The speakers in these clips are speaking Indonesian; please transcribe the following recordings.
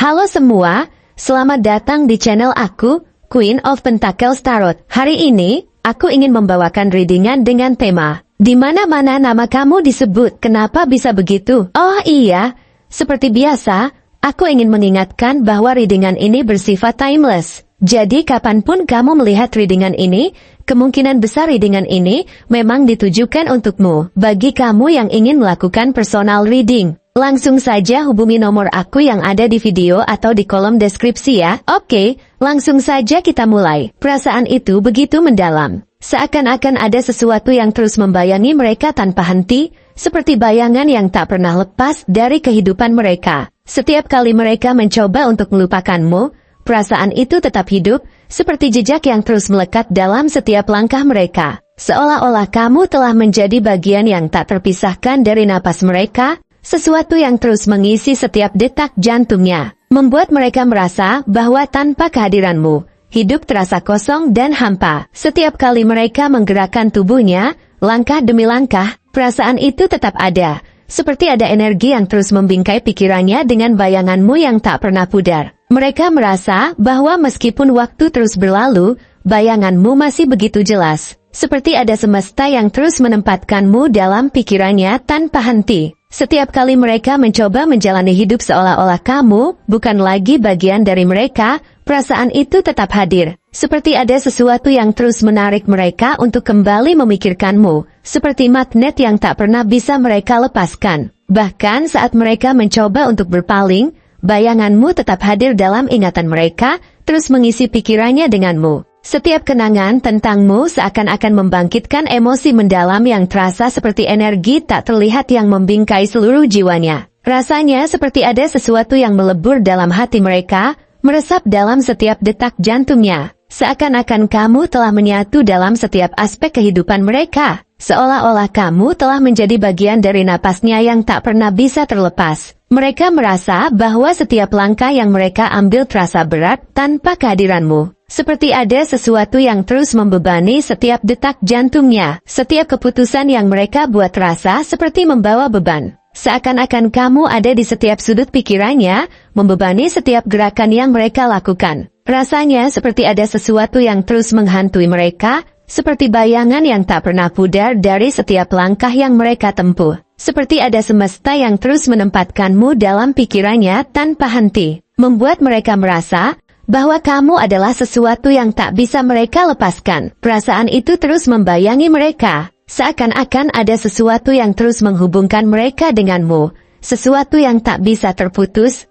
Halo semua, selamat datang di channel aku, Queen of Pentacles Tarot. Hari ini, aku ingin membawakan readingan dengan tema, di mana-mana nama kamu disebut, kenapa bisa begitu? Oh iya, seperti biasa, aku ingin mengingatkan bahwa readingan ini bersifat timeless. Jadi kapanpun kamu melihat readingan ini, kemungkinan besar readingan ini memang ditujukan untukmu. Bagi kamu yang ingin melakukan personal reading, langsung saja hubungi nomor aku yang ada di video atau di kolom deskripsi ya. Oke, langsung saja kita mulai. Perasaan itu begitu mendalam. Seakan-akan ada sesuatu yang terus membayangi mereka tanpa henti, seperti bayangan yang tak pernah lepas dari kehidupan mereka. Setiap kali mereka mencoba untuk melupakanmu, perasaan itu tetap hidup, seperti jejak yang terus melekat dalam setiap langkah mereka. Seolah-olah kamu telah menjadi bagian yang tak terpisahkan dari napas mereka, sesuatu yang terus mengisi setiap detak jantungnya, membuat mereka merasa bahwa tanpa kehadiranmu, hidup terasa kosong dan hampa. Setiap kali mereka menggerakkan tubuhnya, langkah demi langkah, perasaan itu tetap ada, seperti ada energi yang terus membingkai pikirannya dengan bayanganmu yang tak pernah pudar. Mereka merasa bahwa meskipun waktu terus berlalu, bayanganmu masih begitu jelas. Seperti ada semesta yang terus menempatkanmu dalam pikirannya tanpa henti. Setiap kali mereka mencoba menjalani hidup seolah-olah kamu bukan lagi bagian dari mereka, perasaan itu tetap hadir. Seperti ada sesuatu yang terus menarik mereka untuk kembali memikirkanmu, seperti magnet yang tak pernah bisa mereka lepaskan. Bahkan saat mereka mencoba untuk berpaling, bayanganmu tetap hadir dalam ingatan mereka, terus mengisi pikirannya denganmu. Setiap kenangan tentangmu seakan-akan membangkitkan emosi mendalam yang terasa seperti energi tak terlihat yang membingkai seluruh jiwanya. Rasanya seperti ada sesuatu yang melebur dalam hati mereka, meresap dalam setiap detak jantungnya. Seakan-akan kamu telah menyatu dalam setiap aspek kehidupan mereka. Seolah-olah kamu telah menjadi bagian dari napasnya yang tak pernah bisa terlepas. Mereka merasa bahwa setiap langkah yang mereka ambil terasa berat tanpa kehadiranmu. Seperti ada sesuatu yang terus membebani setiap detak jantungnya. Setiap keputusan yang mereka buat terasa seperti membawa beban. Seakan-akan kamu ada di setiap sudut pikirannya, membebani setiap gerakan yang mereka lakukan. Rasanya seperti ada sesuatu yang terus menghantui mereka, seperti bayangan yang tak pernah pudar dari setiap langkah yang mereka tempuh. Seperti ada semesta yang terus menempatkanmu dalam pikirannya tanpa henti, membuat mereka merasa bahwa kamu adalah sesuatu yang tak bisa mereka lepaskan. Perasaan itu terus membayangi mereka, seakan-akan ada sesuatu yang terus menghubungkan mereka denganmu, sesuatu yang tak bisa terputus.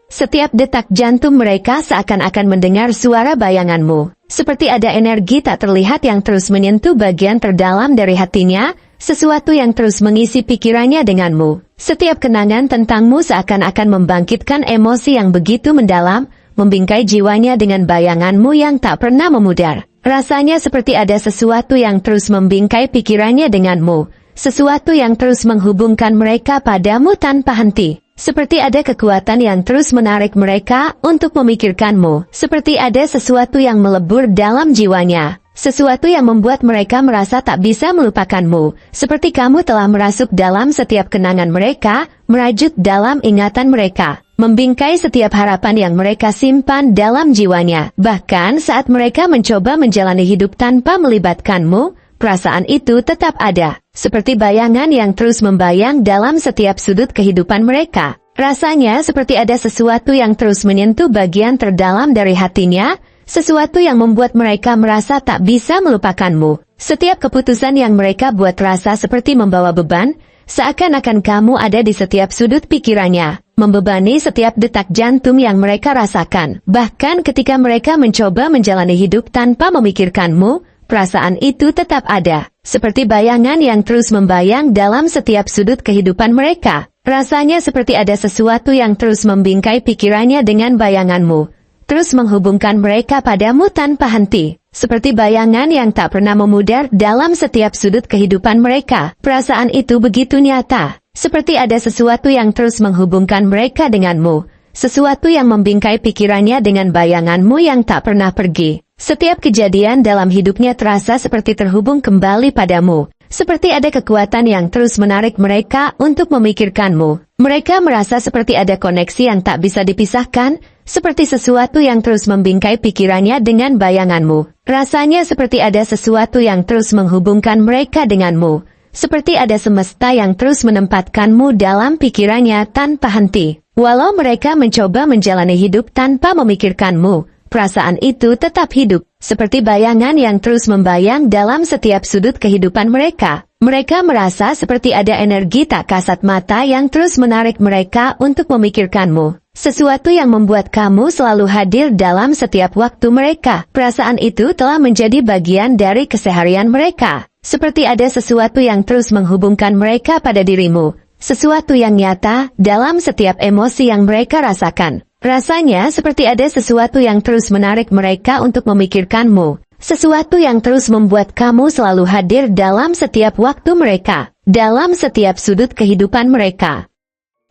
Setiap detak jantung mereka seakan-akan mendengar suara bayanganmu, seperti ada energi tak terlihat yang terus menyentuh bagian terdalam dari hatinya, sesuatu yang terus mengisi pikirannya denganmu. Setiap kenangan tentangmu seakan-akan membangkitkan emosi yang begitu mendalam, membingkai jiwanya dengan bayanganmu yang tak pernah memudar. Rasanya seperti ada sesuatu yang terus membingkai pikirannya denganmu, sesuatu yang terus menghubungkan mereka padamu tanpa henti. Seperti ada kekuatan yang terus menarik mereka untuk memikirkanmu, seperti ada sesuatu yang melebur dalam jiwanya, sesuatu yang membuat mereka merasa tak bisa melupakanmu, seperti kamu telah merasuk dalam setiap kenangan mereka, merajut dalam ingatan mereka, membingkai setiap harapan yang mereka simpan dalam jiwanya. Bahkan saat mereka mencoba menjalani hidup tanpa melibatkanmu, perasaan itu tetap ada, seperti bayangan yang terus membayang dalam setiap sudut kehidupan mereka. Rasanya seperti ada sesuatu yang terus menyentuh bagian terdalam dari hatinya, sesuatu yang membuat mereka merasa tak bisa melupakanmu. Setiap keputusan yang mereka buat terasa seperti membawa beban, seakan-akan kamu ada di setiap sudut pikirannya, membebani setiap detak jantung yang mereka rasakan. Bahkan ketika mereka mencoba menjalani hidup tanpa memikirkanmu, perasaan itu tetap ada, seperti bayangan yang terus membayang dalam setiap sudut kehidupan mereka. Rasanya seperti ada sesuatu yang terus membingkai pikirannya dengan bayanganmu, terus menghubungkan mereka padamu tanpa henti, seperti bayangan yang tak pernah memudar dalam setiap sudut kehidupan mereka. Perasaan itu begitu nyata, seperti ada sesuatu yang terus menghubungkan mereka denganmu, sesuatu yang membingkai pikirannya dengan bayanganmu yang tak pernah pergi. Setiap kejadian dalam hidupnya terasa seperti terhubung kembali padamu, seperti ada kekuatan yang terus menarik mereka untuk memikirkanmu. Mereka merasa seperti ada koneksi yang tak bisa dipisahkan, seperti sesuatu yang terus membingkai pikirannya dengan bayanganmu. Rasanya seperti ada sesuatu yang terus menghubungkan mereka denganmu. Seperti ada semesta yang terus menempatkanmu dalam pikirannya tanpa henti. Walau mereka mencoba menjalani hidup tanpa memikirkanmu, perasaan itu tetap hidup, seperti bayangan yang terus membayang dalam setiap sudut kehidupan mereka. Mereka merasa seperti ada energi tak kasat mata yang terus menarik mereka untuk memikirkanmu. Sesuatu yang membuat kamu selalu hadir dalam setiap waktu mereka. Perasaan itu telah menjadi bagian dari keseharian mereka. Seperti ada sesuatu yang terus menghubungkan mereka pada dirimu. Sesuatu yang nyata dalam setiap emosi yang mereka rasakan. Rasanya seperti ada sesuatu yang terus menarik mereka untuk memikirkanmu. Sesuatu yang terus membuat kamu selalu hadir dalam setiap waktu mereka. Dalam setiap sudut kehidupan mereka.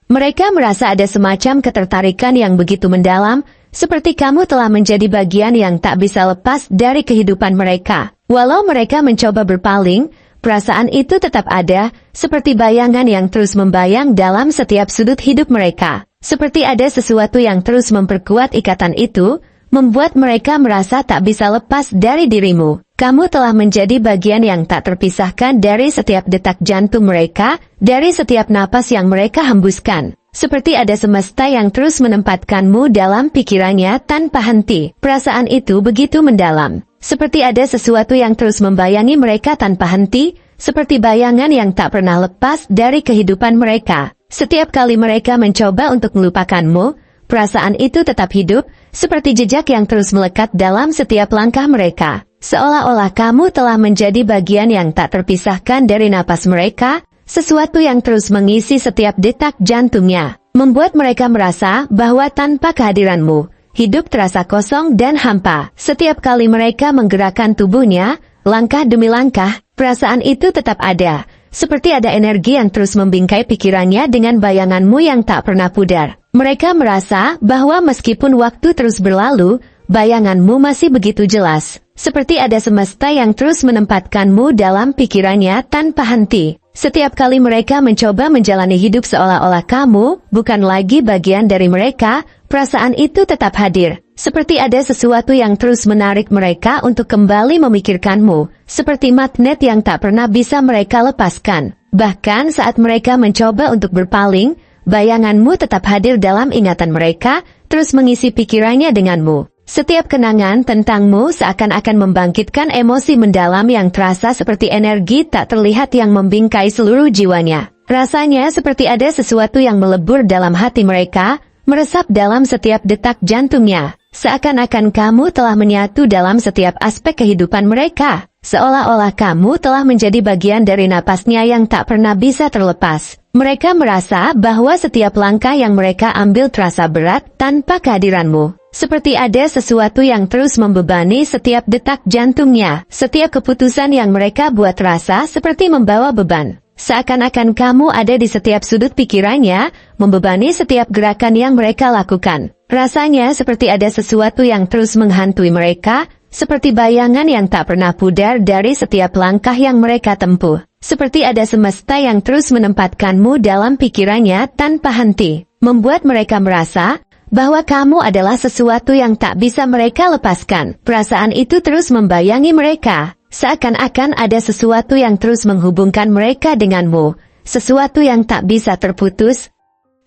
Mereka merasa ada semacam ketertarikan yang begitu mendalam, seperti kamu telah menjadi bagian yang tak bisa lepas dari kehidupan mereka. Walau mereka mencoba berpaling, perasaan itu tetap ada, seperti bayangan yang terus membayang dalam setiap sudut hidup mereka. Seperti ada sesuatu yang terus memperkuat ikatan itu, membuat mereka merasa tak bisa lepas dari dirimu. Kamu telah menjadi bagian yang tak terpisahkan dari setiap detak jantung mereka, dari setiap napas yang mereka hembuskan. Seperti ada semesta yang terus menempatkanmu dalam pikirannya tanpa henti. Perasaan itu begitu mendalam. Seperti ada sesuatu yang terus membayangi mereka tanpa henti, seperti bayangan yang tak pernah lepas dari kehidupan mereka. Setiap kali mereka mencoba untuk melupakanmu, perasaan itu tetap hidup, seperti jejak yang terus melekat dalam setiap langkah mereka. Seolah-olah kamu telah menjadi bagian yang tak terpisahkan dari napas mereka, sesuatu yang terus mengisi setiap detak jantungnya, membuat mereka merasa bahwa tanpa kehadiranmu, hidup terasa kosong dan hampa. Setiap kali mereka menggerakkan tubuhnya, langkah demi langkah, perasaan itu tetap ada, seperti ada energi yang terus membingkai pikirannya dengan bayanganmu yang tak pernah pudar. Mereka merasa bahwa meskipun waktu terus berlalu, bayanganmu masih begitu jelas. Seperti ada semesta yang terus menempatkanmu dalam pikirannya tanpa henti. Setiap kali mereka mencoba menjalani hidup seolah-olah kamu bukan lagi bagian dari mereka, perasaan itu tetap hadir. Seperti ada sesuatu yang terus menarik mereka untuk kembali memikirkanmu, seperti magnet yang tak pernah bisa mereka lepaskan. Bahkan saat mereka mencoba untuk berpaling, bayanganmu tetap hadir dalam ingatan mereka, terus mengisi pikirannya denganmu. Setiap kenangan tentangmu seakan-akan membangkitkan emosi mendalam yang terasa seperti energi tak terlihat yang membingkai seluruh jiwanya. Rasanya seperti ada sesuatu yang melebur dalam hati mereka, meresap dalam setiap detak jantungnya. Seakan-akan kamu telah menyatu dalam setiap aspek kehidupan mereka. Seolah-olah kamu telah menjadi bagian dari napasnya yang tak pernah bisa terlepas. Mereka merasa bahwa setiap langkah yang mereka ambil terasa berat tanpa kehadiranmu. Seperti ada sesuatu yang terus membebani setiap detak jantungnya. Setiap keputusan yang mereka buat terasa seperti membawa beban. Seakan-akan kamu ada di setiap sudut pikirannya, membebani setiap gerakan yang mereka lakukan. Rasanya seperti ada sesuatu yang terus menghantui mereka, seperti bayangan yang tak pernah pudar dari setiap langkah yang mereka tempuh. Seperti ada semesta yang terus menempatkanmu dalam pikirannya tanpa henti, membuat mereka merasa bahwa kamu adalah sesuatu yang tak bisa mereka lepaskan. Perasaan itu terus membayangi mereka, seakan-akan ada sesuatu yang terus menghubungkan mereka denganmu, sesuatu yang tak bisa terputus.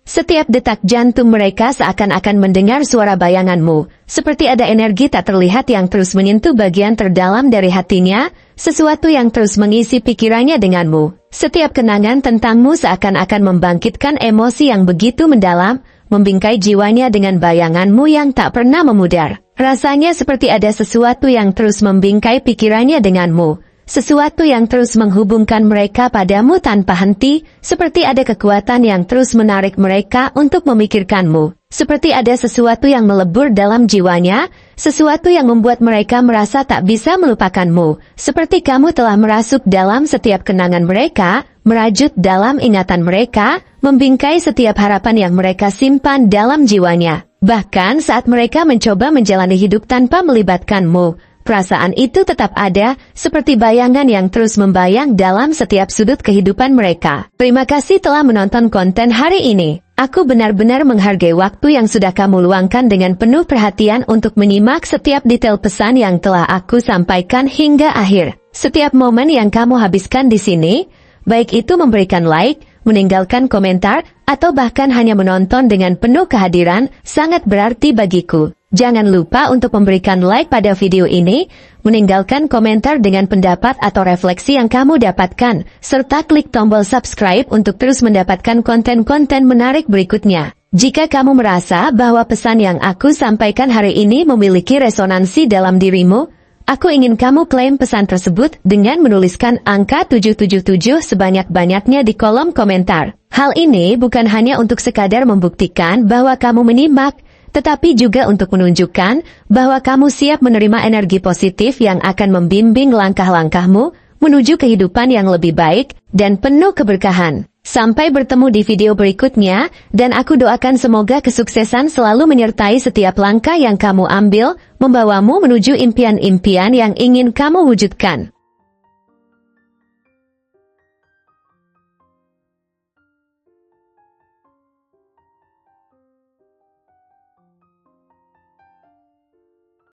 Setiap detak jantung mereka seakan-akan mendengar suara bayanganmu, seperti ada energi tak terlihat yang terus menyentuh bagian terdalam dari hatinya, sesuatu yang terus mengisi pikirannya denganmu. Setiap kenangan tentangmu seakan-akan membangkitkan emosi yang begitu mendalam, membingkai jiwanya dengan bayanganmu yang tak pernah memudar. Rasanya seperti ada sesuatu yang terus membingkai pikirannya denganmu. Sesuatu yang terus menghubungkan mereka padamu tanpa henti, seperti ada kekuatan yang terus menarik mereka untuk memikirkanmu. Seperti ada sesuatu yang melebur dalam jiwanya, sesuatu yang membuat mereka merasa tak bisa melupakanmu. Seperti kamu telah merasuk dalam setiap kenangan mereka, merajut dalam ingatan mereka, membingkai setiap harapan yang mereka simpan dalam jiwanya. Bahkan saat mereka mencoba menjalani hidup tanpa melibatkanmu, perasaan itu tetap ada, seperti bayangan yang terus membayang dalam setiap sudut kehidupan mereka. Terima kasih telah menonton konten hari ini. Aku benar-benar menghargai waktu yang sudah kamu luangkan dengan penuh perhatian untuk menyimak setiap detail pesan yang telah aku sampaikan hingga akhir. Setiap momen yang kamu habiskan di sini, baik itu memberikan like, meninggalkan komentar, atau bahkan hanya menonton dengan penuh kehadiran, sangat berarti bagiku. Jangan lupa untuk memberikan like pada video ini, meninggalkan komentar dengan pendapat atau refleksi yang kamu dapatkan, serta klik tombol subscribe untuk terus mendapatkan konten-konten menarik berikutnya. Jika kamu merasa bahwa pesan yang aku sampaikan hari ini memiliki resonansi dalam dirimu, aku ingin kamu klaim pesan tersebut dengan menuliskan angka 777 sebanyak-banyaknya di kolom komentar. Hal ini bukan hanya untuk sekadar membuktikan bahwa kamu menyimak, tetapi juga untuk menunjukkan bahwa kamu siap menerima energi positif yang akan membimbing langkah-langkahmu menuju kehidupan yang lebih baik dan penuh keberkahan. Sampai bertemu di video berikutnya, dan aku doakan semoga kesuksesan selalu menyertai setiap langkah yang kamu ambil, membawamu menuju impian-impian yang ingin kamu wujudkan.